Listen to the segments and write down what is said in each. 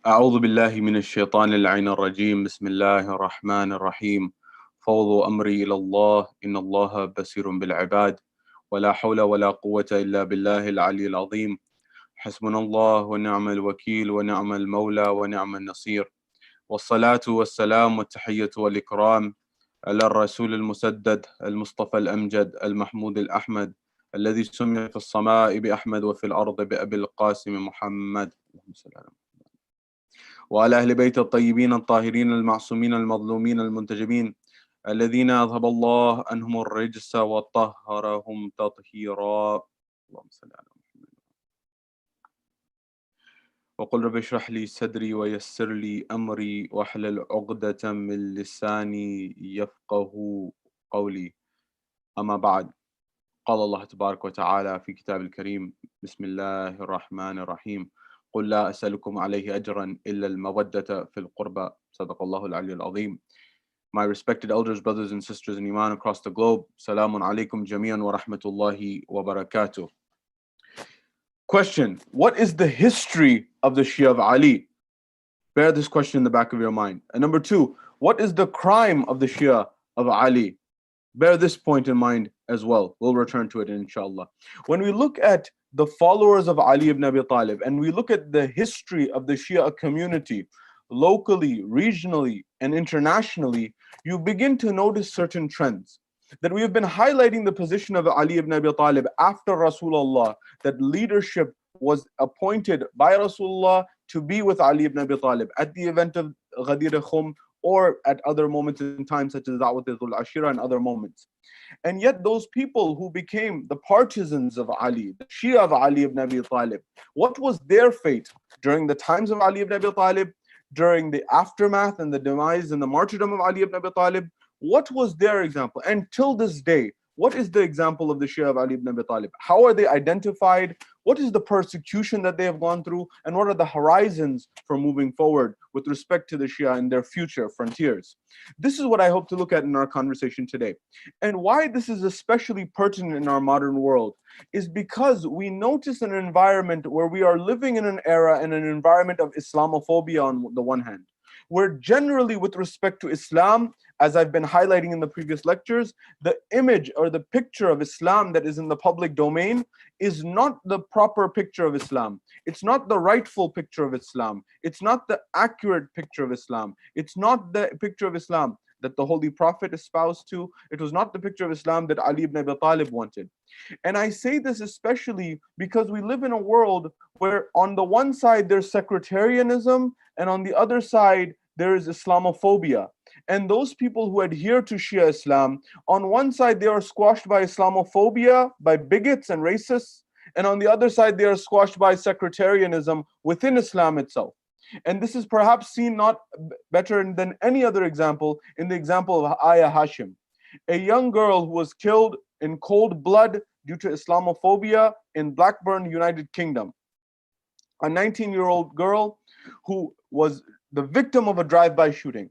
أعوذ بالله من الشيطان اللعين الرجيم بسم الله الرحمن الرحيم فوضوا أمري إلى الله إن الله بصير بالعباد ولا حول ولا قوة إلا بالله العلي العظيم حسبنا الله ونعم الوكيل ونعم المولى ونعم النصير والصلاة والسلام والتحية والإكرام على الرسول المسدد المصطفى الأمجد المحمود الأحمد الذي سمي في السماء بأحمد وفي الأرض بأبي القاسم محمد وعلى أهل بيت الطيبين الطاهرين المعصومين المظلومين المنتجبين الذين أذهب الله عنهم الرجس وطهرهم تطهيرا. اللهم صل على محمد. وقل رب اشرح لي صدري ويسر لي أمري واحلل عقدة من لساني يفقه قولي. أما بعد، قال الله تبارك وتعالى في كتاب الكريم بسم الله الرحمن الرحيم قل لا أسألكم عليه أجرا إلا المودة في القربى صدق الله العلي العظيم. My respected elders, brothers and sisters in Iman across the globe, Salamun alaikum jami'an wa rahmatullahi wa barakatuh. Question: what is the history of the Shia of Ali? Bear this question in the back of your mind. And number two, what is the crime of the Shia of Ali? Bear this point in mind as well. We'll return to it inshallah. When we look at the followers of Ali ibn Abi Talib and we look at the history of the Shia community, locally, regionally, and internationally, you begin to notice certain trends. That we have been highlighting the position of Ali ibn Abi Talib after Rasulullah, that leadership was appointed by Rasulullah to be with Ali ibn Abi Talib at the event of Ghadir Khum or at other moments in time such as Wali al-Asir and other moments. And yet those people who became the partisans of Ali, the Shia of Ali ibn Abi Talib, what was their fate during the times of Ali ibn Abi Talib, during the aftermath and the demise and the martyrdom of Ali ibn Abi Talib? What was their example? And till this day, what is the example of the Shia of Ali ibn Abi Talib? How are they identified? What is the persecution that they have gone through? And what are the horizons for moving forward with respect to the Shia and their future frontiers? This is what I hope to look at in our conversation today. And why this is especially pertinent in our modern world is because we notice an environment where we are living in an era and an environment of Islamophobia on the one hand, where generally with respect to Islam, as I've been highlighting in the previous lectures, the image or the picture of Islam that is in the public domain is not the proper picture of Islam. It's not the rightful picture of Islam. It's not the accurate picture of Islam. It's not the picture of Islam that the Holy Prophet espoused to. It was not the picture of Islam that Ali ibn Abi Talib wanted. And I say this especially because we live in a world where on the one side there's sectarianism and on the other side there is Islamophobia. And those people who adhere to Shia Islam, on one side they are squashed by Islamophobia, by bigots and racists, and on the other side they are squashed by sectarianism within Islam itself. And this is perhaps seen not better than any other example in the example of Aya Hashim, a young girl who was killed in cold blood due to Islamophobia in Blackburn, United Kingdom. A 19-year-old girl who was the victim of a drive-by shooting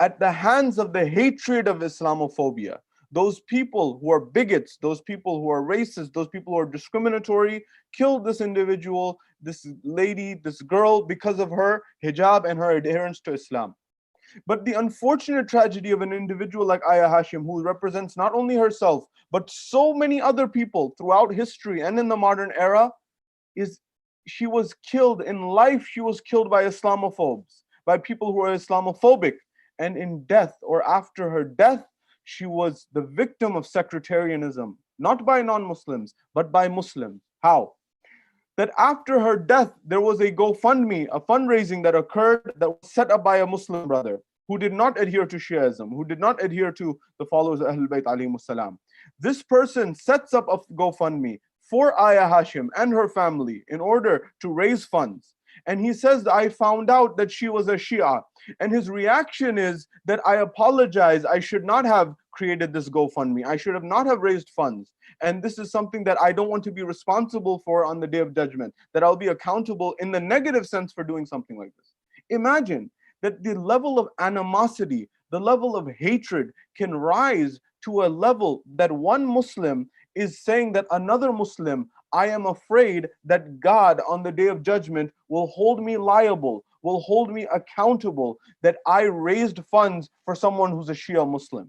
at the hands of the hatred of Islamophobia. Those people who are bigots, those people who are racist, those people who are discriminatory, killed this individual, this lady, this girl, because of her hijab and her adherence to Islam. But the unfortunate tragedy of an individual like Aya Hashim, who represents not only herself, but so many other people throughout history and in the modern era, is she was killed in life. She was killed by Islamophobes, by people who are Islamophobic. And in death, or after her death, she was the victim of sectarianism, not by non-Muslims, but by Muslims. How? That after her death, there was a GoFundMe, a fundraising that occurred that was set up by a Muslim brother who did not adhere to Shiaism, who did not adhere to the followers of Ahlul Bayt alayhimus salam. This person sets up a GoFundMe for Aya Hashim and her family in order to raise funds. And he says, I found out that she was a Shia. And his reaction is that I apologize. I should not have created this GoFundMe. I should have not have raised funds. And this is something that I don't want to be responsible for on the day of judgment, that I'll be accountable in the negative sense for doing something like this. Imagine that the level of animosity, the level of hatred can rise to a level that one Muslim is saying that another Muslim, I am afraid that God on the day of judgment will hold me liable, will hold me accountable that I raised funds for someone who's a Shia Muslim?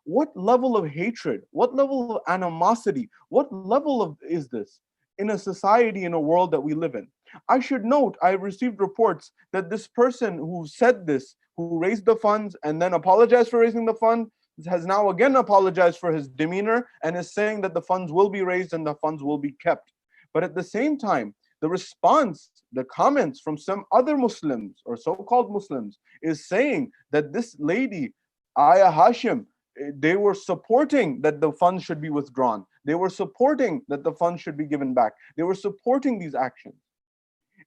What level of hatred, what level of animosity, what level of is this in a society, in a world that we live in? I should note, I received reports that this person who said this, who raised the funds and then apologized for raising the fund, has now again apologized for his demeanor and is saying that the funds will be raised and the funds will be kept. But at the same time, the response, the comments from some other Muslims or so-called Muslims is saying that this lady, Aya Hashim, they were supporting that the funds should be withdrawn. They were supporting that the funds should be given back. They were supporting these actions.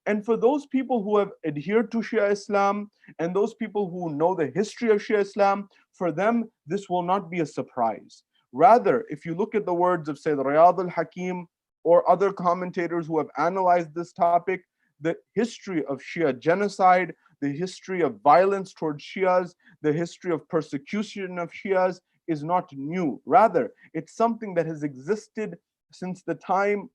And for those people who have adhered to Shia Islam and those people who know the history of Shia Islam, for them, this will not be a surprise. Rather, if you look at the words of Sayyid Riyad al-Hakim or other commentators who have analyzed this topic, the history of Shia genocide, the history of violence towards Shias, the history of persecution of Shias is not new. Rather, it's something that has existed since the time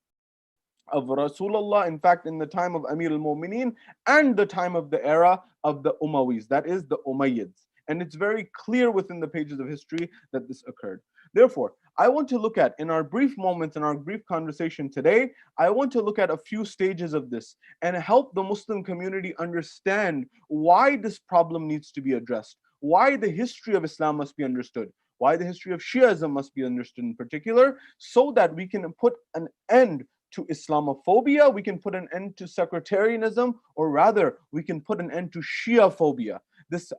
of Rasulullah, in fact, in the time of Amir al-Mu'mineen and the time of the era of the Umayyads, that is the Umayyads. And it's very clear within the pages of history that this occurred. Therefore, I want to look at, in our brief moments, in our brief conversation today, I want to look at a few stages of this and help the Muslim community understand why this problem needs to be addressed, why the history of Islam must be understood, why the history of Shiaism must be understood in particular, so that we can put an end to Islamophobia, we can put an end to sectarianism, or rather, we can put an end to Shia phobia. This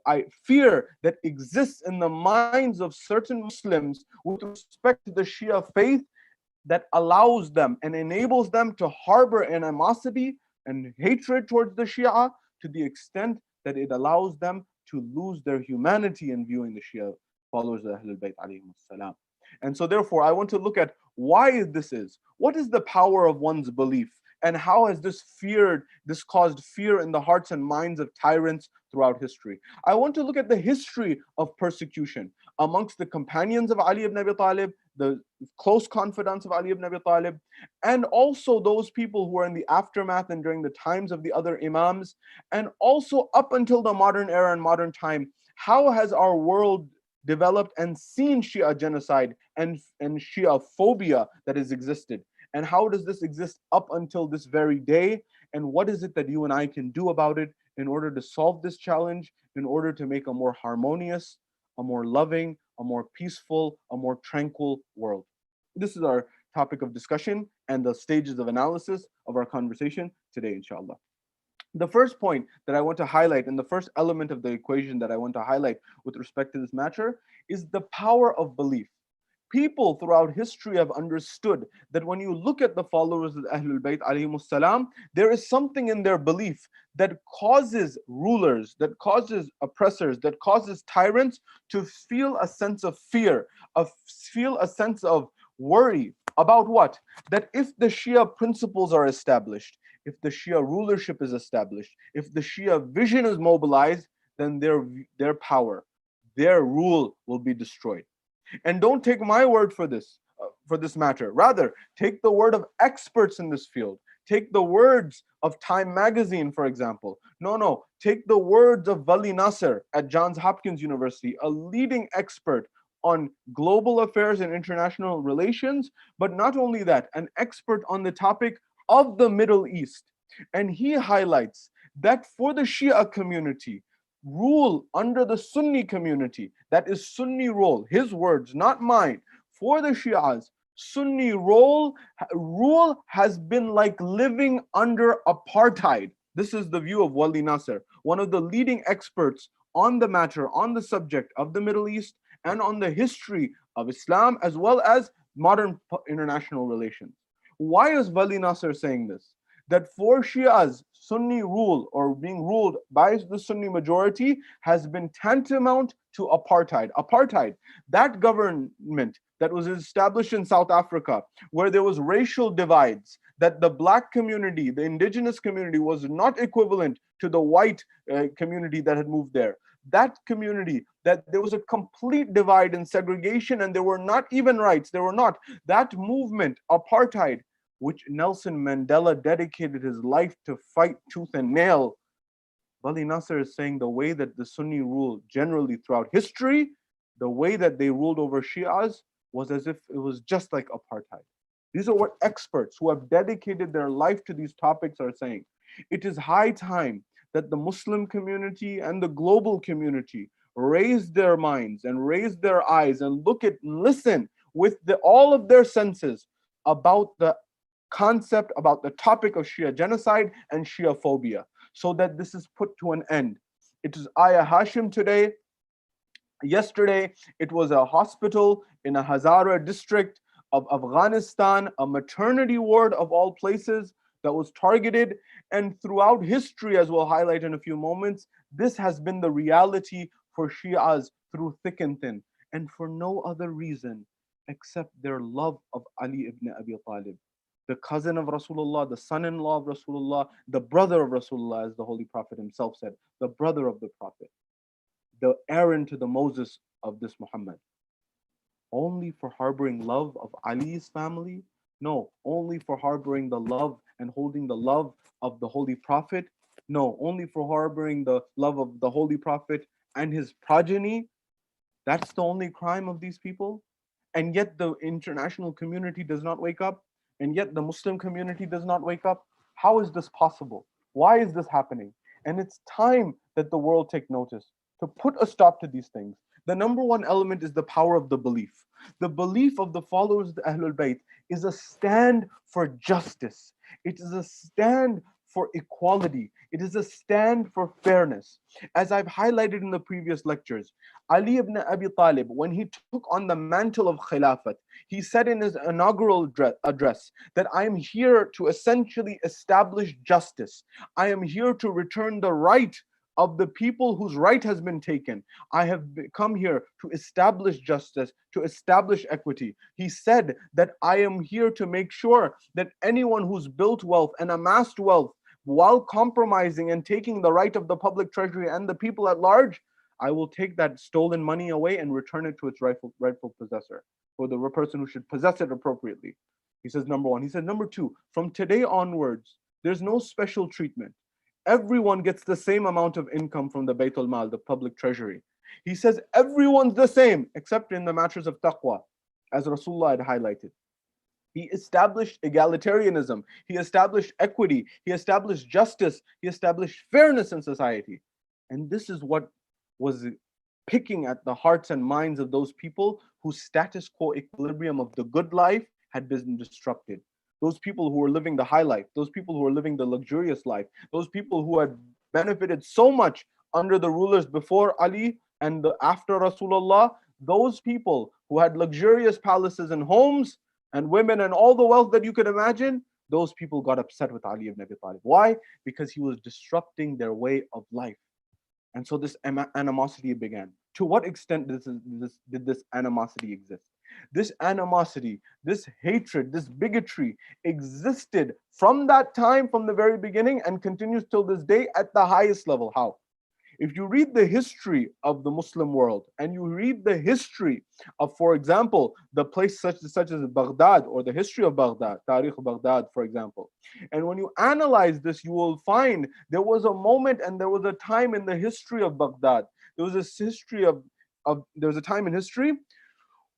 fear that exists in the minds of certain Muslims with respect to the Shia faith that allows them and enables them to harbor animosity and hatred towards the Shia to the extent that it allows them to lose their humanity in viewing the Shia followers of Ahlul Bayt alayhimus salam. And so therefore, I want to look at why this is. What is the power of one's belief? And how has this caused fear in the hearts and minds of tyrants throughout history? I want to look at the history of persecution amongst the companions of Ali ibn Abi Talib, the close confidants of Ali ibn Abi Talib, and also those people who are in the aftermath and during the times of the other Imams, and also up until the modern era and modern time. How has our world developed and seen Shia genocide and Shia phobia that has existed? And how does this exist up until this very day? And what is it that you and I can do about it in order to solve this challenge, in order to make a more harmonious, a more loving, a more peaceful, a more tranquil world? This is our topic of discussion and the stages of analysis of our conversation today, inshallah. The first point that I want to highlight, and the first element of the equation that I want to highlight with respect to this matter, is the power of belief. People throughout history have understood that when you look at the followers of Ahlul Bayt alayhimus salam, there is something in their belief that causes rulers, that causes oppressors, that causes tyrants to feel a sense of fear, feel a sense of worry about what? That if the Shia principles are established, if the Shia rulership is established, if the Shia vision is mobilized, then their power, their rule will be destroyed. And don't take my word for this matter. Rather, take the word of experts in this field. Take the words of Time magazine, for example. No, take the words of Wali al-Asir at Johns Hopkins University, a leading expert on global affairs and international relations, but not only that, an expert on the topic of the Middle East. And he highlights that for the Shia community, rule under the Sunni community, that is Sunni role, his words, not mine, for the Shias, Sunni rule has been like living under apartheid. This is the view of Wali al-Asir, one of the leading experts on the matter, on the subject of the Middle East and on the history of Islam as well as modern international relations. Why is Wali al-Asir saying this? That for Shias, Sunni rule or being ruled by the Sunni majority has been tantamount to apartheid. Apartheid, that government that was established in South Africa, where there was racial divides, that the black community, the indigenous community was not equivalent to the white community that had moved there. That community, that there was a complete divide and segregation and there were not even rights, there were not. That movement, apartheid, which Nelson Mandela dedicated his life to fight tooth and nail, Wali Nasir is saying the way that the Sunni rule generally throughout history, the way that they ruled over Shias was as if it was just like apartheid. These are what experts who have dedicated their life to these topics are saying. It is high time that the Muslim community and the global community raise their minds and raise their eyes and look at and listen with all of their senses about the concept, about the topic of Shia genocide and Shia phobia, so that this is put to an end. It is Aya Hashim today. Yesterday, it was a hospital in a Hazara district of Afghanistan, a maternity ward of all places that was targeted. And throughout history, as we'll highlight in a few moments, this has been the reality for Shias through thick and thin, and for no other reason except their love of Ali ibn Abi Talib, the cousin of Rasulullah, the son-in-law of Rasulullah, the brother of Rasulullah, as the Holy Prophet himself said, the brother of the Prophet, the Aaron to the Moses of this Muhammad. Only for harboring love of Ali's family? No. Only for harboring the love and holding the love of the Holy Prophet? No. Only for harboring the love of the Holy Prophet and his progeny? That's the only crime of these people? And yet the international community does not wake up? And yet the Muslim community does not wake up? How is this possible? Why is this happening? And it's time that the world take notice to put a stop to these things. The number one element is the power of the belief. The belief of the followers of the Ahlul Bayt is a stand for justice. It is a stand for equality. It is a stand for fairness. As I've highlighted in the previous lectures, Ali ibn Abi Talib, when he took on the mantle of Khilafat, he said in his inaugural address that I am here to essentially establish justice. I am here to return the right of the people whose right has been taken. I have come here to establish justice, to establish equity. He said that I am here to make sure that anyone who's built wealth and amassed wealth while compromising and taking the right of the public treasury and the people at large, I will take that stolen money away and return it to its rightful possessor, or the person who should possess it appropriately. He says, number one. He said, number two, from today onwards, there's no special treatment. Everyone gets the same amount of income from the Bayt al-Mal, the public treasury. He says everyone's the same, except in the matters of taqwa, as Rasulullah had highlighted. He established egalitarianism. He established equity. He established justice. He established fairness in society. And this is what was picking at the hearts and minds of those people whose status quo equilibrium of the good life had been disrupted. Those people who were living the high life, those people who were living the luxurious life, those people who had benefited so much under the rulers before Ali and after Rasulullah, those people who had luxurious palaces and homes and women and all the wealth that you could imagine, those people got upset with Ali ibn Abi Talib. Why? Because he was disrupting their way of life. And so this animosity began. To what extent did this animosity exist? This animosity, this hatred, this bigotry existed from that time, from the very beginning, and continues till this day at the highest level. How? If you read the history of the Muslim world and you read the history of, for example, the place such as Baghdad, or the history of Baghdad, Tariq Baghdad, for example, and when you analyze this, you will find there was a moment and there was a time in the history of Baghdad. There was a time in history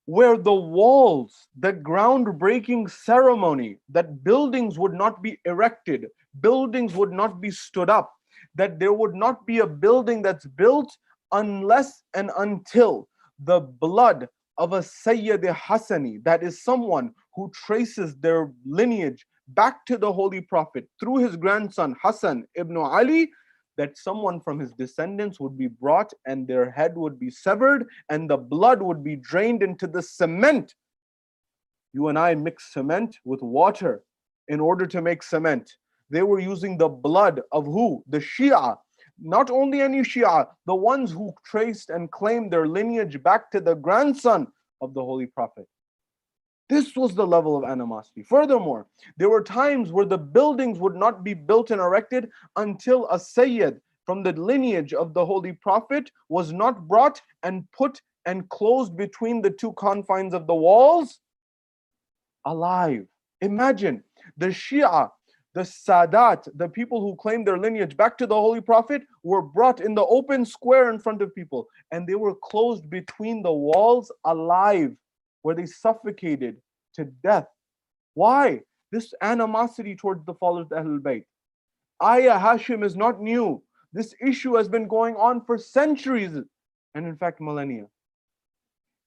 where the walls, the groundbreaking ceremony, that buildings would not be erected, buildings would not be stood up, that there would not be a building that's built unless and until the blood of a Sayyid Hassani, that is someone who traces their lineage back to the Holy Prophet through his grandson Hassan ibn Ali, that someone from his descendants would be brought and their head would be severed and the blood would be drained into the cement. You and I mix cement with water in order to make cement. They were using the blood of who? The Shia. Not only any Shia, the ones who traced and claimed their lineage back to the grandson of the Holy Prophet. This was the level of animosity. Furthermore, there were times where the buildings would not be built and erected until a Sayyid from the lineage of the Holy Prophet was not brought and put and closed between the two confines of the walls alive. Imagine the Shia The Sadat, the people who claim their lineage back to the Holy Prophet, were brought in the open square in front of people, and they were closed between the walls alive, where they suffocated to death. Why? This animosity towards the followers of Ahlul Bayt. Ayah Hashim is not new. This issue has been going on for centuries, and in fact millennia.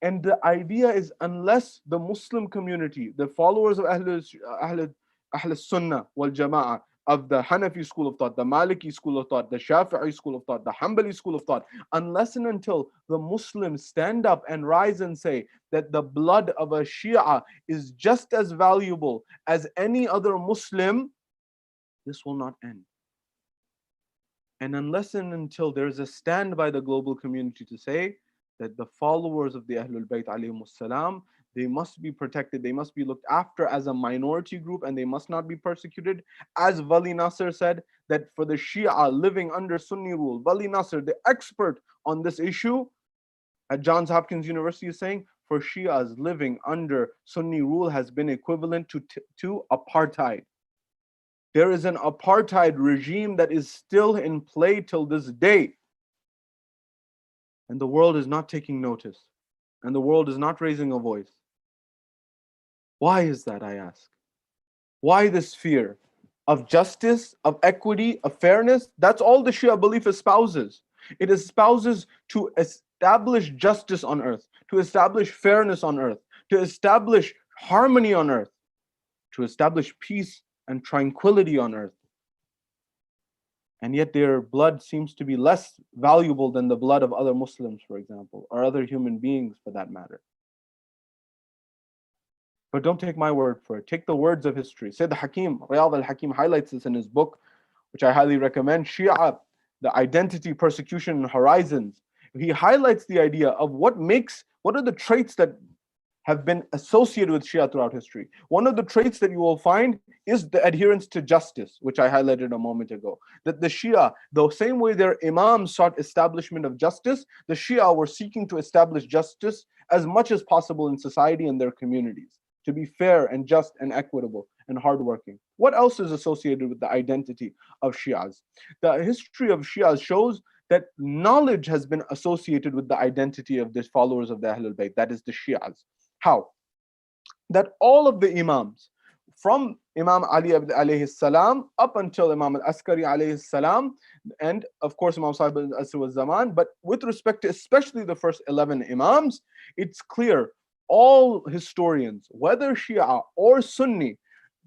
And the idea is, unless the Muslim community, the followers of Ahl Sunnah wal Jama'ah, of the Hanafi school of thought, the Maliki school of thought, the Shafi'i school of thought, the Hanbali school of thought, unless and until the Muslims stand up and rise and say that the blood of a Shia is just as valuable as any other Muslim, this will not end. And unless and until there is a stand by the global community to say that the followers of the Ahlul Bayt alayhimus salam, they must be protected, they must be looked after as a minority group, and they must not be persecuted. As Wali Nasir said, that for the Shia living under Sunni rule, Wali Nasir, the expert on this issue at Johns Hopkins University, is saying, for Shias living under Sunni rule has been equivalent to apartheid. There is an apartheid regime that is still in play till this day. And the world is not taking notice. And the world is not raising a voice. Why is that, I ask? Why this fear of justice, of equity, of fairness? That's all the Shia belief espouses. It espouses to establish justice on earth, to establish fairness on earth, to establish harmony on earth, to establish peace and tranquility on earth. And yet their blood seems to be less valuable than the blood of other Muslims, for example, or other human beings for that matter. But don't take my word for it. Take the words of history. Sayyid Hakim, Riyadh al-Hakim, highlights this in his book, which I highly recommend, Shia, the Identity, Persecution, and Horizons. He highlights the idea of what are the traits that have been associated with Shia throughout history. One of the traits that you will find is the adherence to justice, which I highlighted a moment ago. That the Shia, the same way their Imams sought establishment of justice, the Shia were seeking to establish justice as much as possible in society and their communities, to be fair and just and equitable and hardworking. What else is associated with the identity of Shias? The history of Shias shows that knowledge has been associated with the identity of the followers of the Ahlul Bayt, that is the Shias. How? That all of the Imams, from Imam Ali alayhi salam up until Imam al-Askari alayhi salam, and of course Imam Sahib al-Asr wal-Zaman, but with respect to especially the first 11 Imams, it's clear all historians, whether Shia or Sunni,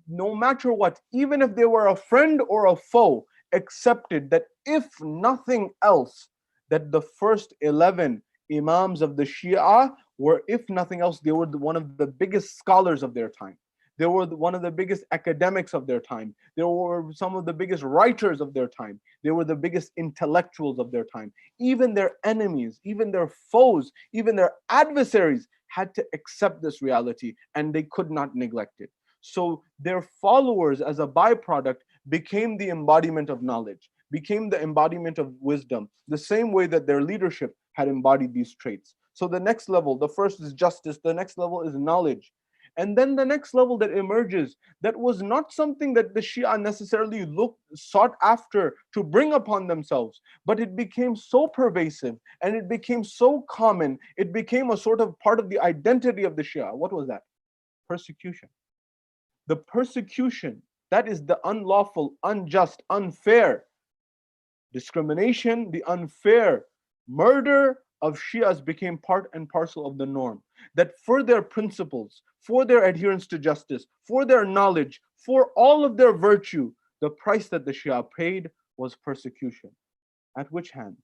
no matter what, even if they were a friend or a foe, accepted that if nothing else, that the first 11 Imams of the Shia were, if nothing else, they were one of the biggest scholars of their time. They were one of the biggest academics of their time. They were some of the biggest writers of their time. They were the biggest intellectuals of their time. Even their enemies, even their foes, even their adversaries had to accept this reality, and they could not neglect it. So their followers, as a byproduct, became the embodiment of knowledge, became the embodiment of wisdom, the same way that their leadership had embodied these traits. So the next level, the first is justice, the next level is knowledge. And then the next level that emerges, that was not something that the Shia necessarily sought after to bring upon themselves, but it became so pervasive and it became so common, it became a sort of part of the identity of the Shia. What was that? Persecution. The persecution, that is the unlawful, unjust, unfair discrimination, the unfair murder of Shias became part and parcel of the norm. That for their principles, for their adherence to justice, for their knowledge, for all of their virtue, the price that the Shia paid was persecution. At which hands?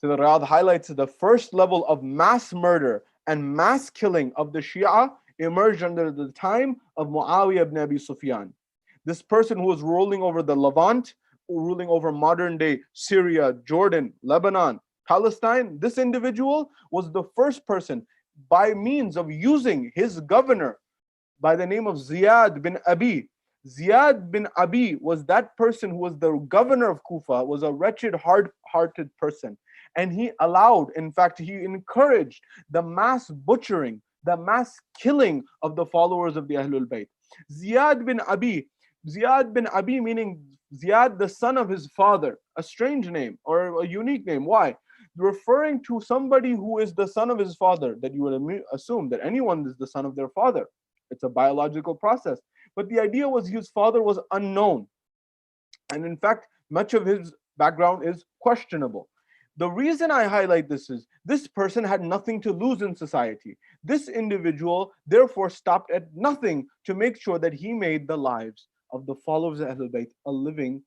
So the Riyadh highlights the first level of mass murder and mass killing of the Shia emerged under the time of Muawiyah ibn Abi Sufyan. This person who was ruling over the Levant, ruling over modern day Syria, Jordan, Lebanon, Palestine, this individual was the first person, by means of using his governor by the name of Ziyad bin Abi. Ziyad bin Abi was that person who was the governor of Kufa, was a wretched, hard-hearted person. And he allowed, in fact, he encouraged the mass butchering, the mass killing of the followers of the Ahlul Bayt. Ziyad bin Abi Ziyad bin Abi, meaning Ziyad, the son of his father. A strange name or a unique name. Why? Referring to somebody who is the son of his father, that you would assume that anyone is the son of their father. It's a biological process. But the idea was his father was unknown. And in fact, much of his background is questionable. The reason I highlight this is this person had nothing to lose in society. This individual therefore stopped at nothing to make sure that he made the lives of the followers of Ahlul Bayt a living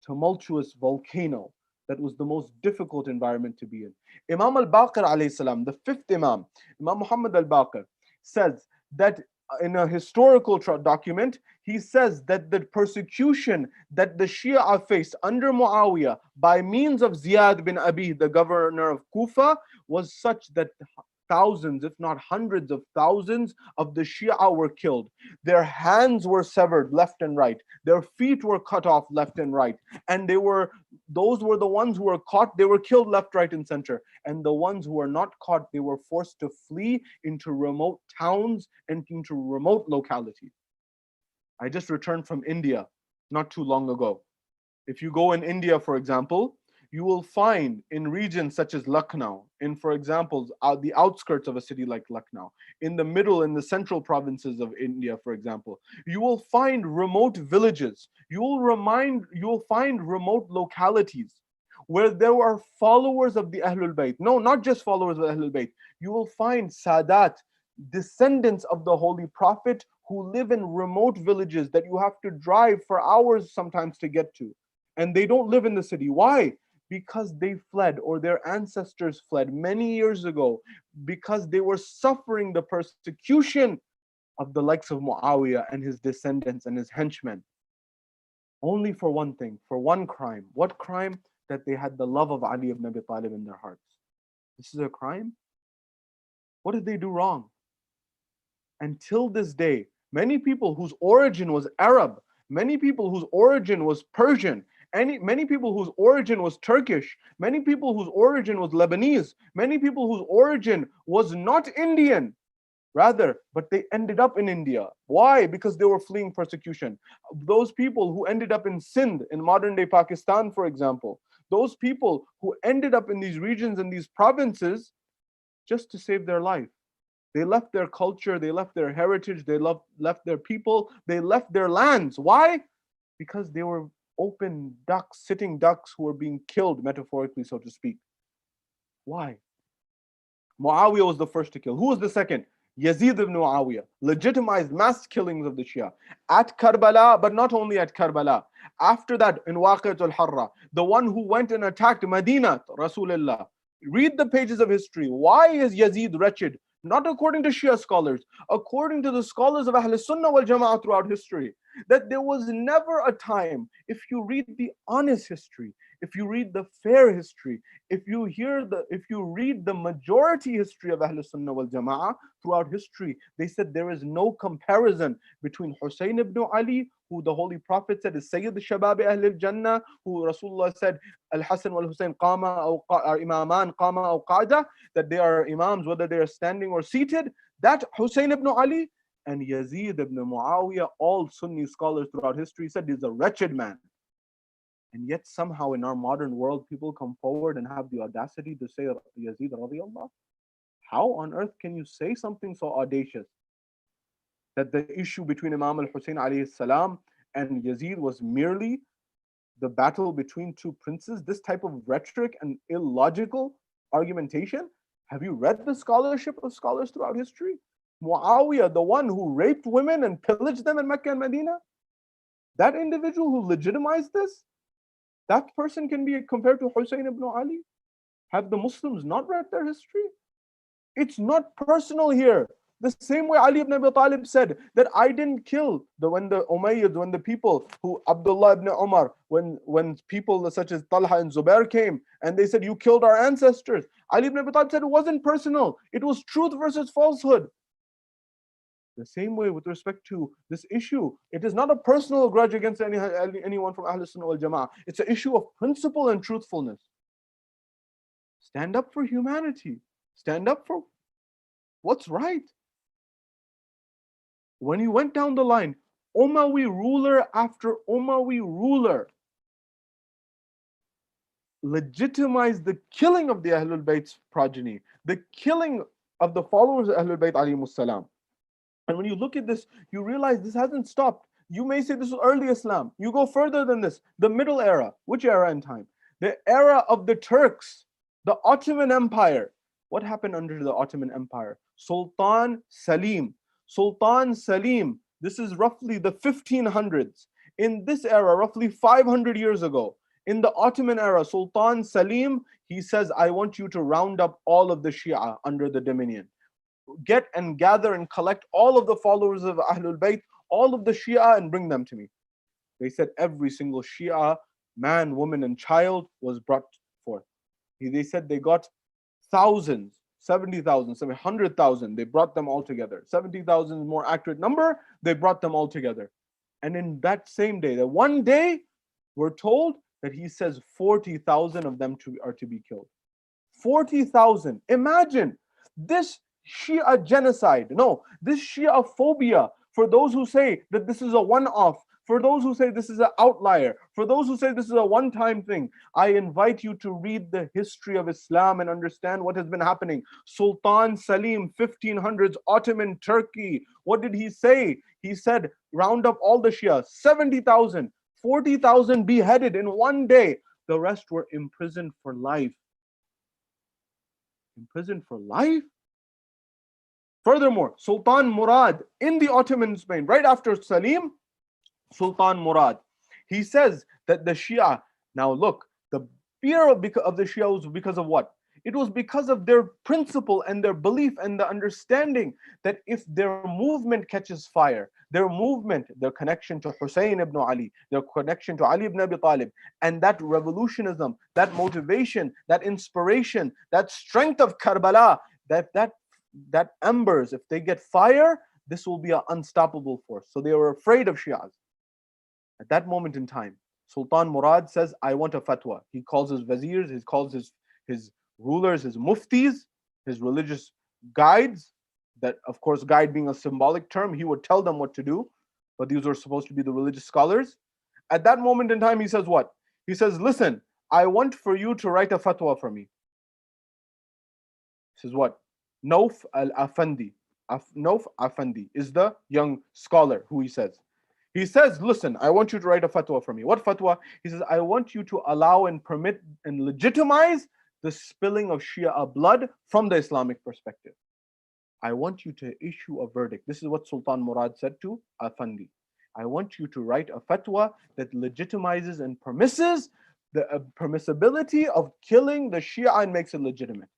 tumultuous volcano that was the most difficult environment to be in. Imam al-Baqir alayhi salam, the fifth Imam, Imam Muhammad al-Baqir, says that in a historical document, he says that the persecution that the Shia faced under Muawiyah by means of Ziyad bin Abi, the governor of Kufa, was such that thousands, if not hundreds of thousands of the Shia were killed. Their hands were severed left and right. Their feet were cut off left and right. And those were the ones who were caught, they were killed left, right, and center. And the ones who were not caught, they were forced to flee into remote towns and into remote localities. I just returned from India not too long ago. If you go in India, for example, you will find in regions such as Lucknow, in, for example, the outskirts of a city like Lucknow, in the middle, in the central provinces of India, for example, you will find remote villages. You will find remote localities where there are followers of the Ahlul Bayt. No, not just followers of Ahlul Bayt. You will find Sadat, descendants of the Holy Prophet, who live in remote villages that you have to drive for hours sometimes to get to. And they don't live in the city. Why? Because they fled, or their ancestors fled many years ago, because they were suffering the persecution of the likes of Muawiyah and his descendants and his henchmen. Only for one thing, for one crime. What crime? That they had the love of Ali ibn Abi Talib in their hearts. This is a crime? What did they do wrong? Until this day, many people whose origin was Arab, many people whose origin was Persian, many people whose origin was Turkish, many people whose origin was Lebanese, many people whose origin was not Indian, rather, but they ended up in India. Why? Because they were fleeing persecution. Those people who ended up in Sindh, in modern day Pakistan, for example, those people who ended up in these regions and these provinces just to save their life. They left their culture, they left their heritage, they left their people, they left their lands. Why? Because they were open ducks, sitting ducks who were being killed, metaphorically, so to speak. Why? Muawiyah was the first to kill. Who was the second? Yazid ibn Muawiyah legitimized mass killings of the Shia at Karbala, but not only at Karbala. After that, in Waqi'at al-Harra, the one who went and attacked Medina, Rasulullah. Read the pages of history. Why is Yazid wretched? Not according to Shia scholars, according to the scholars of Ahl Sunnah wal Jama'ah throughout history, that there was never a time, if you read the honest history, if you read the fair history, if you read the majority history of Ahl Sunnah wal Jama'ah throughout history, they said there is no comparison between Hussein ibn Ali, who the Holy Prophet said is Sayyid Shabab Ahl al-Jannah, who Rasulullah said Al-Hasan wal-Hussein qama or imaman qama or qada, that they are imams whether they are standing or seated. That Hussein ibn Ali and Yazid ibn Muawiyah, all Sunni scholars throughout history said he's a wretched man. And yet somehow in our modern world, people come forward and have the audacity to say Yazid radiallahu. How on earth can you say something so audacious? That the issue between Imam al-Hussein alayhi salam and Yazid was merely the battle between two princes? This type of rhetoric and illogical argumentation? Have you read the scholarship of scholars throughout history? Muawiyah, the one who raped women and pillaged them in Mecca and Medina? That individual who legitimized this? That person can be compared to Hussein ibn Ali? Have the Muslims not read their history? It's not personal here. The same way Ali ibn Abi Talib said that I didn't kill when the people who Abdullah ibn Umar, when people such as Talha and Zubair came and they said you killed our ancestors. Ali ibn Abi Talib said it wasn't personal. It was truth versus falsehood. The same way with respect to this issue, it is not a personal grudge against anyone from Ahl Sunnah wal Jama'ah. It's an issue of principle and truthfulness. Stand up for humanity. Stand up for what's right. When you went down the line, Umayyad ruler after Umayyad ruler legitimized the killing of the Ahlul Bayt's progeny, the killing of the followers of Ahlul Bayt alayhimus salam. And when you look at this, you realize this hasn't stopped. You may say this is early Islam. You go further than this, the Middle Era. Which era in time? The era of the Turks, the Ottoman Empire. What happened under the Ottoman Empire? Sultan Salim. Sultan Salim, this is roughly the 1500s. In this era, roughly 500 years ago, in the Ottoman era, Sultan Salim, he says, I want you to round up all of the Shia under the dominion. Get and gather and collect all of the followers of Ahlul Bayt, all of the Shia, and bring them to me. They said every single Shia, man, woman, and child was brought forth. They said they got thousands, 70,000, 100,000. They brought them all together. 70,000 is more accurate number. They brought them all together. And in that same day, that one day, we're told that he says 40,000 of them are to be killed. 40,000. Imagine this Shia genocide. No, this Shia phobia. For those who say that this is a one-off, for those who say this is an outlier, for those who say this is a one-time thing, I invite you to read the history of Islam and understand what has been happening. Sultan Salim, 1500s, Ottoman Turkey. What did he say? He said, round up all the Shia, 70,000, 40,000 beheaded in one day. The rest were imprisoned for life. Imprisoned for life? Furthermore, Sultan Murad in the Ottoman Spain, right after Salim, Sultan Murad, he says that the Shia, now look, the fear of the Shia was because of what? It was because of their principle and their belief and the understanding that if their movement catches fire, their movement, their connection to Hussein ibn Ali, their connection to Ali ibn Abi Talib, and that revolutionism, that motivation, that inspiration, that strength of Karbala, that embers, if they get fire, this will be an unstoppable force. So they were afraid of Shias. At that moment in time, Sultan Murad says, I want a fatwa. He calls his wazirs, he calls his rulers, his muftis, his religious guides. That, of course, guide being a symbolic term, he would tell them what to do, but these were supposed to be the religious scholars. At that moment in time, he says what? He says, listen, I want for you to write a fatwa for me. This is what? Nauf al-Afandi. Nauf Afandi is the young scholar who he says. He says, listen, I want you to write a fatwa for me. What fatwa? He says, I want you to allow and permit and legitimize the spilling of Shia blood from the Islamic perspective. I want you to issue a verdict. This is what Sultan Murad said to Afandi. I want you to write a fatwa that legitimizes and permisses the permissibility of killing the Shia and makes it legitimate.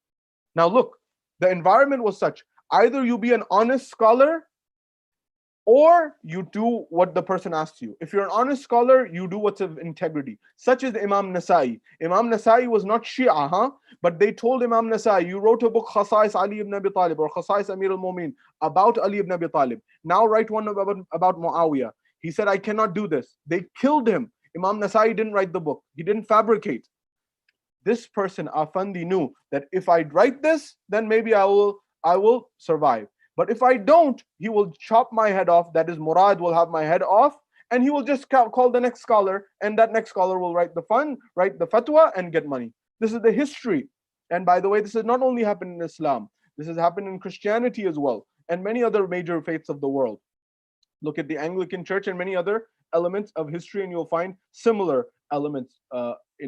Now look, the environment was such. Either you be an honest scholar or you do what the person asks you. If you're an honest scholar, you do what's of integrity. Such as Imam Nasa'i. Imam Nasa'i was not Shia, but they told Imam Nasa'i, you wrote a book, Khasais Ali ibn Abi Talib, or Khasais Amir al-Mu'min, about Ali ibn Abi Talib. Now write one about Muawiyah. He said, I cannot do this. They killed him. Imam Nasa'i didn't write the book. He didn't fabricate. This person, Afandi, knew that if I write this, then maybe I will survive. But if I don't, he will chop my head off. That is, Murad will have my head off, and he will just call the next scholar, and that next scholar will write the fatwa, and get money. This is the history. And by the way, this has not only happened in Islam, this has happened in Christianity as well, and many other major faiths of the world. Look at the Anglican Church and many other elements of history, and you'll find similar elements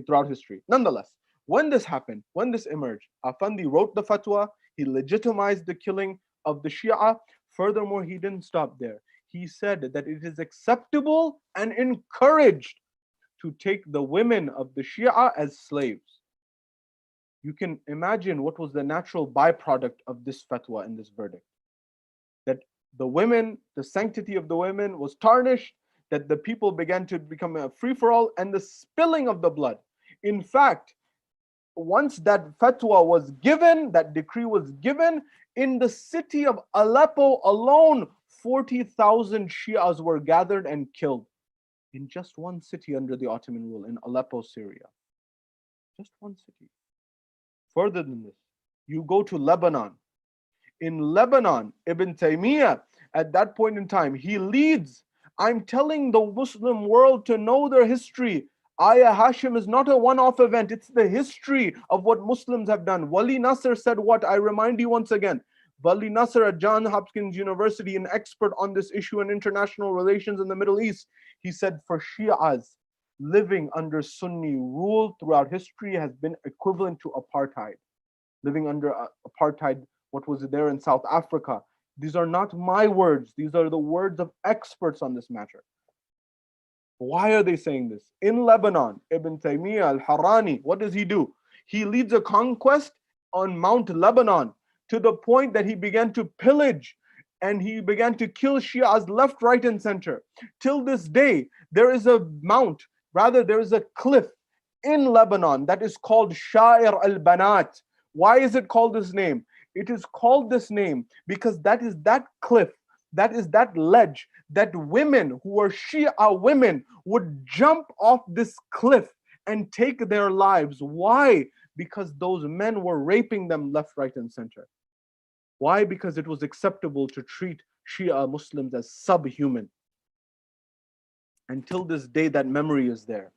throughout history. Nonetheless, when this happened, when this emerged, Afandi wrote the fatwa, he legitimized the killing of the Shia. Furthermore, he didn't stop there. He said that it is acceptable and encouraged to take the women of the Shia as slaves. You can imagine what was the natural byproduct of this fatwa and this verdict. That the women, the sanctity of the women was tarnished, that the people began to become a free-for-all, and the spilling of the blood. In fact, once that fatwa was given, that decree was given, in the city of Aleppo alone, 40,000 Shias were gathered and killed in just one city under the Ottoman rule, in Aleppo, Syria. Just one city. Further than this, you go to Lebanon. In Lebanon, Ibn Taymiyyah, at that point in time, he leads I'm telling the Muslim world to know their history. Aya Hashim is not a one-off event. It's the history of what Muslims have done. Wali Nasr said what? I remind you once again. Wali Nasr at Johns Hopkins University, an expert on this issue in international relations in the Middle East, he said for Shias, living under Sunni rule throughout history has been equivalent to apartheid. Living under apartheid, what was there in South Africa? These are not my words. These are the words of experts on this matter. Why are they saying this? In Lebanon, Ibn Taymiyyah al-Harani, what does he do? He leads a conquest on Mount Lebanon to the point that he began to pillage and he began to kill Shias left, right, and center. Till this day, there is a mount, rather, there is a cliff in Lebanon that is called Sha'ir al-Banat. Why is it called this name? It is called this name because that is that cliff, that is that ledge that women who were Shia women would jump off this cliff and take their lives. Why? Because those men were raping them left, right, and center. Why? Because it was acceptable to treat Shia Muslims as subhuman. Until this day, that memory is there.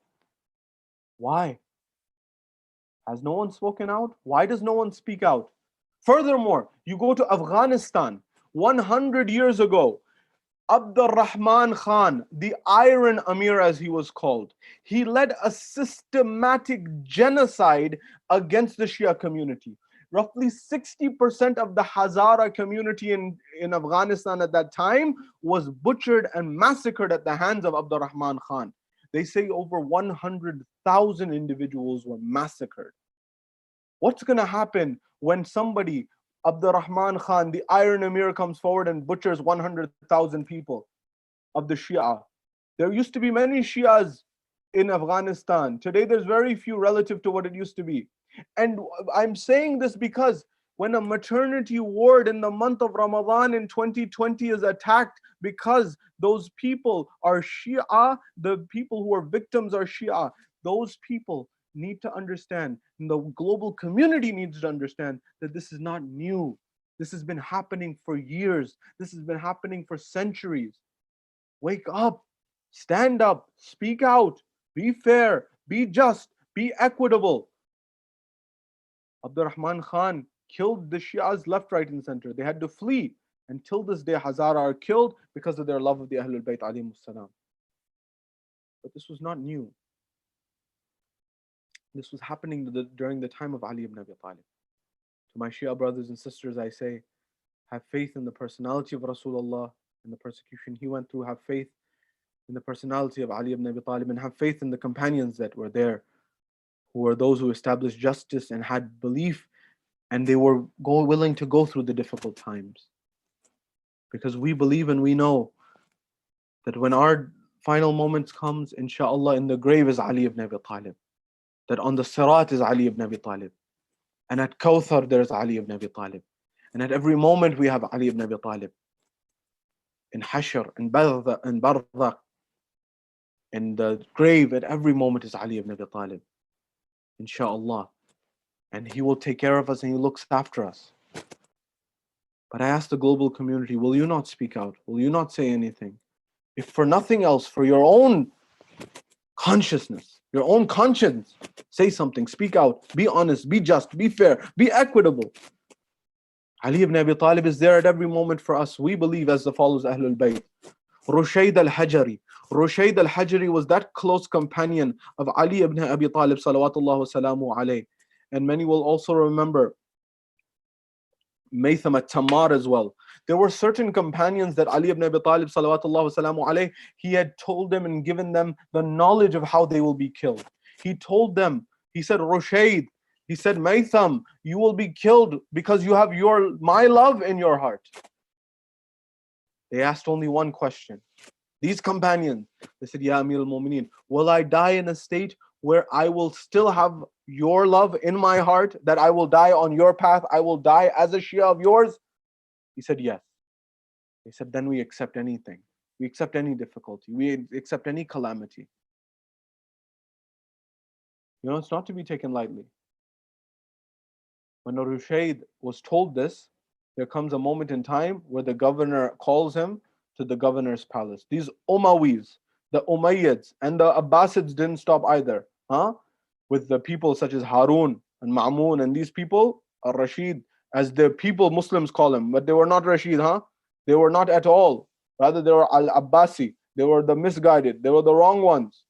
Why? Has no one spoken out? Why does no one speak out? Furthermore, you go to Afghanistan, 100 years ago, Abdul Rahman Khan, the Iron Amir as he was called, he led a systematic genocide against the Shia community. Roughly 60% of the Hazara community in Afghanistan at that time was butchered and massacred at the hands of Abdul Rahman Khan. They say over 100,000 individuals were massacred. What's going to happen when somebody, Abdul Rahman Khan, the Iron Amir, comes forward and butchers 100,000 people of the Shia? There used to be many Shias in Afghanistan. Today there's very few relative to what it used to be. And I'm saying this because when a maternity ward in the month of Ramadan in 2020 is attacked because those people are Shia, the people who are victims are Shia, those people need to understand, and the global community needs to understand that this is not new. This has been happening for years. This has been happening for centuries. Wake up, stand up, speak out, be fair, be just, be equitable. Abdul Rahman Khan killed the Shias left, right, and center. They had to flee. Until this day, Hazara are killed because of their love of the Ahlul Bayt alayhimus salam. But this was not new. This was happening during the time of Ali ibn Abi Talib. To my Shia brothers and sisters, I say, have faith in the personality of Rasulullah and the persecution he went through. Have faith in the personality of Ali ibn Abi Talib, and have faith in the companions that were there, who were those who established justice and had belief, and they were willing to go through the difficult times. Because we believe and we know that when our final moments comes, inshallah, in the grave is Ali ibn Abi Talib. That on the Sirat is Ali ibn Abi Talib. And at Kawthar there is Ali ibn Abi Talib. And at every moment we have Ali ibn Abi Talib. In Hashr, in Barzakh, in the grave, at every moment is Ali ibn Abi Talib. Inshallah. And he will take care of us and he looks after us. But I ask the global community, will you not speak out? Will you not say anything? If for nothing else, for your own consciousness, your own conscience, say something, speak out, be honest, be just, be fair, be equitable. Ali ibn Abi Talib is there at every moment for us. We believe as the follows Ahlul Bayt. Rushayd al-Hajari. Rushayd al-Hajari was that close companion of Ali ibn Abi Talib salawatullah wa salamu alayh. And many will also remember Maytham at-Tammar as well. There were certain companions that Ali ibn Abi Talib salawatullah wa salamu alayh, he had told them and given them the knowledge of how they will be killed. He told them, he said, Rushayd, he said, Maytham, you will be killed because you have my love in your heart. They asked only one question. These companions, they said, Ya Amir al-Mu'mineen, will I die in a state where I will still have your love in my heart, that I will die on your path, I will die as a Shia of yours? He said, yes. They said, then we accept anything. We accept any difficulty. We accept any calamity. You know, it's not to be taken lightly. When Rushayd was told this, there comes a moment in time where the governor calls him to the governor's palace. These Umayyas, the Umayyads and the Abbasids didn't stop either. Huh? With the people such as Harun and Ma'mun and these people, Rashid, as the people Muslims call them, but they were not Rashid, huh? They were not at all. Rather, they were Al-Abbasi. They were the misguided. They were the wrong ones.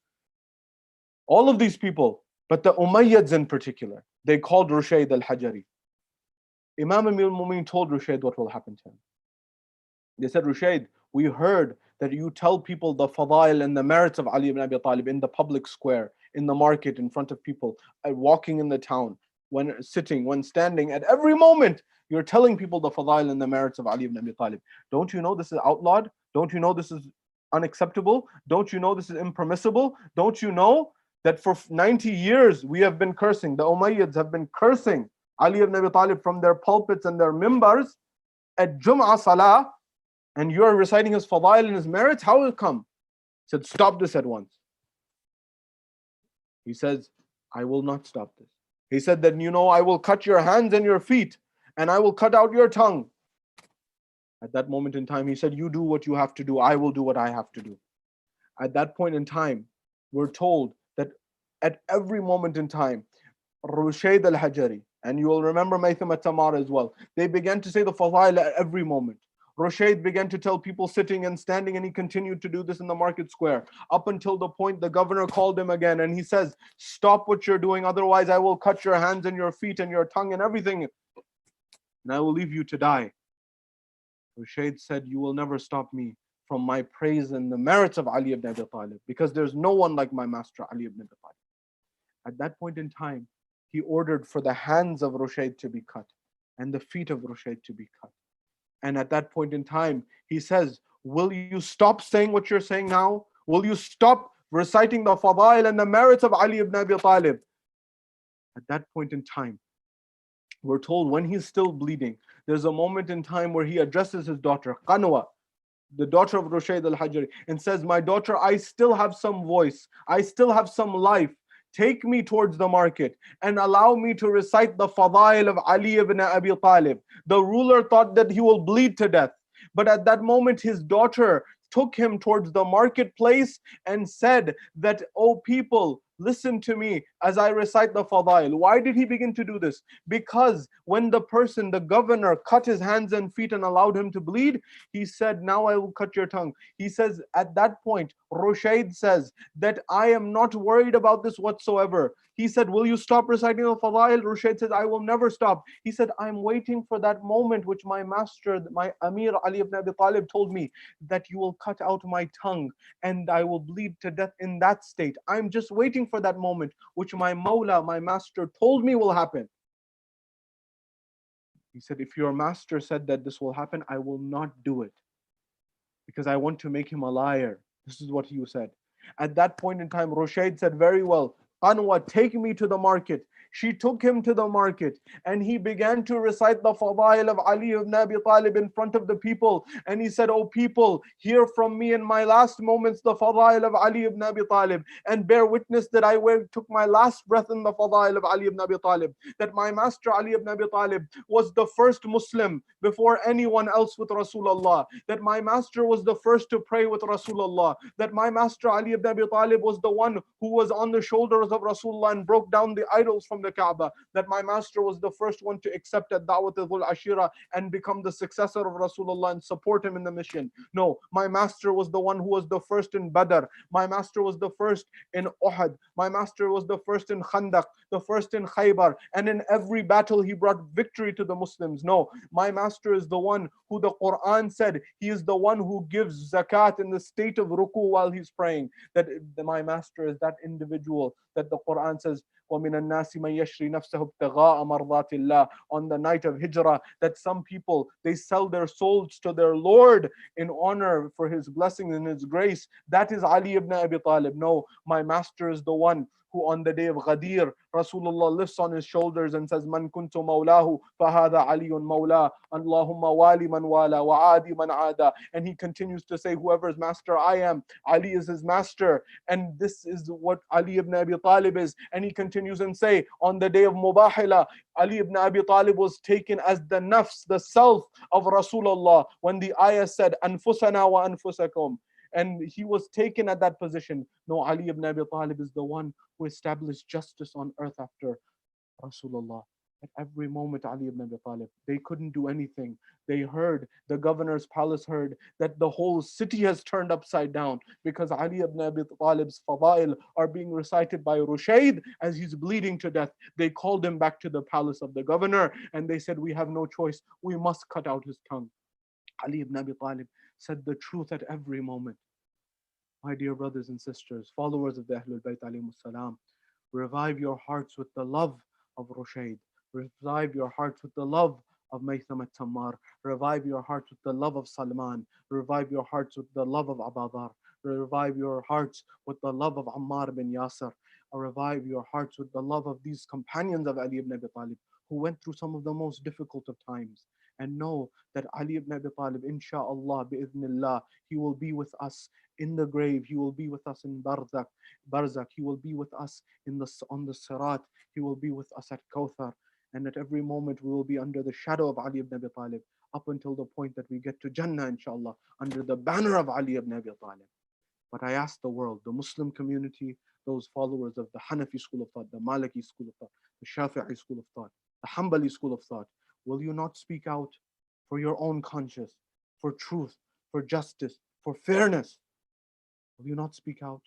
All of these people, but the Umayyads in particular, they called Rushayd al-Hajari. Imam Amir al-Mu'minin told Rushayd what will happen to him. They said, Rushayd, we heard that you tell people the fadail and the merits of Ali ibn Abi Talib in the public square, in the market, in front of people, walking in the town, when sitting, when standing, at every moment, you're telling people the fadail and the merits of Ali ibn Abi Talib. Don't you know this is outlawed? Don't you know this is unacceptable? Don't you know this is impermissible? Don't you know that for 90 years we have been cursing, the Umayyads have been cursing Ali ibn Abi Talib from their pulpits and their mimbars at Jum'ah Salah, and you are reciting his fadail and his merits? How will it come? He said, stop this at once. He says, I will not stop this. He said that, I will cut your hands and your feet, and I will cut out your tongue. At that moment in time, he said, you do what you have to do, I will do what I have to do. At that point in time, we're told that at every moment in time, Rushayd al-Hajari, and you will remember Maytham at-Tamar as well, they began to say the fadail at every moment. Rushayd began to tell people sitting and standing, and he continued to do this in the market square up until the point the governor called him again, and he says, stop what you're doing, otherwise I will cut your hands and your feet and your tongue and everything, and I will leave you to die. Rushayd said, you will never stop me from my praise and the merits of Ali ibn Abi Talib, because there's no one like my master Ali ibn Abi Talib. At that point in time, he ordered for the hands of Rushayd to be cut and the feet of Rushayd to be cut. And at that point in time, he says, will you stop saying what you're saying now? Will you stop reciting the fadail and the merits of Ali ibn Abi Talib? At that point in time, we're told when he's still bleeding, there's a moment in time where he addresses his daughter, Qanwa, the daughter of Rushayd al-Hajari, and says, my daughter, I still have some voice. I still have some life. Take me towards the market and allow me to recite the fadail of Ali ibn Abi Talib. The ruler thought that he will bleed to death. But at that moment, his daughter took him towards the marketplace and said that, oh people, listen to me as I recite the fadail. Why did he begin to do this? Because when the governor, cut his hands and feet and allowed him to bleed, he said, now I will cut your tongue. He says, at that point, Rushayd says that I am not worried about this whatsoever. He said, will you stop reciting the fadail? Rushayd says, I will never stop. He said, I'm waiting for that moment which my master, my Amir Ali ibn Abi Talib told me, that you will cut out my tongue and I will bleed to death in that state. I'm just waiting for that moment which my Mawla, my master, told me will happen. He said, if your master said that this will happen, I will not do it, because I want to make him a liar. This is what he said. At that point in time, Rushayd said, very well, Qanwa, take me to the market. She took him to the market and he began to recite the fadail of Ali ibn Abi Talib in front of the people. And he said, oh people, hear from me in my last moments the fadail of Ali ibn Abi Talib, and bear witness that I took my last breath in the fadail of Ali ibn Abi Talib. That my master Ali ibn Abi Talib was the first Muslim before anyone else with Rasulullah. That my master was the first to pray with Rasulullah. That my master Ali ibn Abi Talib was the one who was on the shoulders of Rasulullah and broke down the idols from the Kaaba. That my master was the first one to accept at Da'wat Wali al-Asir and become the successor of Rasulullah and support him in the mission. No, my master was the one who was the first in Badr. My master was the first in Uhud. My master was the first in Khandaq, the first in Khaybar, and in every battle he brought victory to the Muslims. No, my master is the one who the Quran said he is the one who gives zakat in the state of ruku while he's praying. That my master is that individual that the Quran says, وَمِنَ النَّاسِ مَنْ يَشْرِي نَفْسَهُ ابْتِغَاءَ مَرْضَاتِ اللَّهِ, on the night of Hijrah, that some people, they sell their souls to their Lord in honor for his blessing and his grace. That is Ali ibn Abi Talib. No, my master is the one who on the day of Ghadir, Rasulullah lifts on his shoulders and says, Man kuntu mawlahu, fahada aliyun mawla, Allahumma wali man wala, wa adi man ada. And he continues to say, whoever's master I am, Ali is his master. And this is what Ali ibn Abi Talib is. And he continues and say, on the day of Mubahila, Ali ibn Abi Talib was taken as the nafs, the self of Rasulullah, when the ayah said, Anfusana wa anfusakum. And he was taken at that position. No, Ali ibn Abi Talib is the one who established justice on earth after Rasulullah. At every moment, Ali ibn Abi Talib, they couldn't do anything. They heard, the governor's palace heard that the whole city has turned upside down because Ali ibn Abi Talib's fadail are being recited by Rushayd as he's bleeding to death. They called him back to the palace of the governor and they said, we have no choice. We must cut out his tongue. Ali ibn Abi Talib said the truth at every moment. My dear brothers and sisters, followers of the Ahlul Bayt alayhimus salam, revive your hearts with the love of Rushayd. Revive your hearts with the love of Maytham at-Tammar. Revive your hearts with the love of Salman. Revive your hearts with the love of Abadar. Revive your hearts with the love of Ammar bin Yasir. Revive your hearts with the love of these companions of Ali ibn Abi Talib who went through some of the most difficult of times. And know that Ali ibn Abi Talib, insha'Allah, bi'idhnillah, he will be with us in the grave. He will be with us in Barzakh. He will be with us on the Sirat. He will be with us at Kawthar. And at every moment we will be under the shadow of Ali ibn Abi Talib up until the point that we get to Jannah, inshallah, under the banner of Ali ibn Abi Talib. But I ask the world, the Muslim community, those followers of the Hanafi school of thought, the Maliki school of thought, the Shafi'i school of thought, the Hanbali school of thought, will you not speak out for your own conscience, for truth, for justice, for fairness? Will you not speak out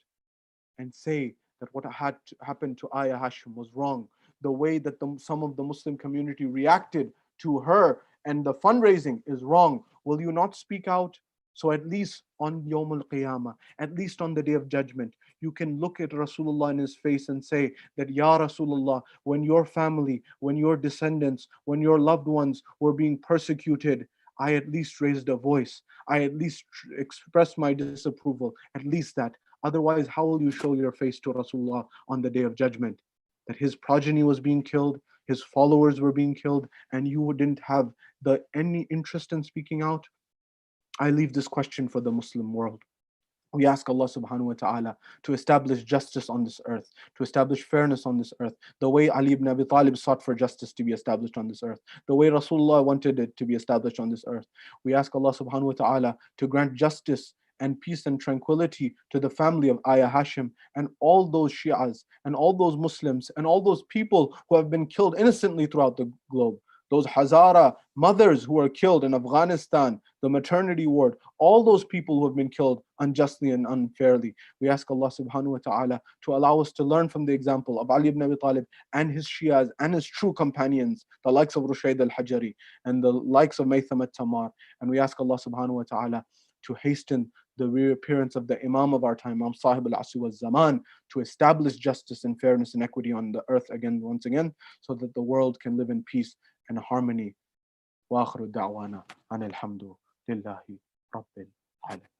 and say that what had happened to Ayah Hashim was wrong? The way that some of the Muslim community reacted to her and the fundraising is wrong. Will you not speak out? So at least on Yawm al-Qiyamah, at least on the Day of Judgment, you can look at Rasulullah in his face and say that, Ya Rasulullah, when your family, when your descendants, when your loved ones were being persecuted, I at least raised a voice. I at least expressed my disapproval. At least that. Otherwise, how will you show your face to Rasulullah on the Day of Judgment? That his progeny was being killed, his followers were being killed, and you didn't have any interest in speaking out? I leave this question for the Muslim world. We ask Allah subhanahu wa ta'ala to establish justice on this earth, to establish fairness on this earth, the way Ali ibn Abi Talib sought for justice to be established on this earth, the way Rasulullah wanted it to be established on this earth. We ask Allah subhanahu wa ta'ala to grant justice and peace and tranquility to the family of Ayah Hashim and all those Shi'as and all those Muslims and all those people who have been killed innocently throughout the globe. Those Hazara mothers who were killed in Afghanistan, the maternity ward, all those people who have been killed unjustly and unfairly. We ask Allah subhanahu wa ta'ala to allow us to learn from the example of Ali ibn Abi Talib and his Shias and his true companions, the likes of Rushayd al-Hajari and the likes of Maytham at-Tammar. And we ask Allah subhanahu wa ta'ala to hasten the reappearance of the Imam of our time, Imam Sahib al-Asr wal-Zaman, to establish justice and fairness and equity on the earth once again, so that the world can live in peace and harmony. وآخر دعوانا أن الحمد لله رب العالمين.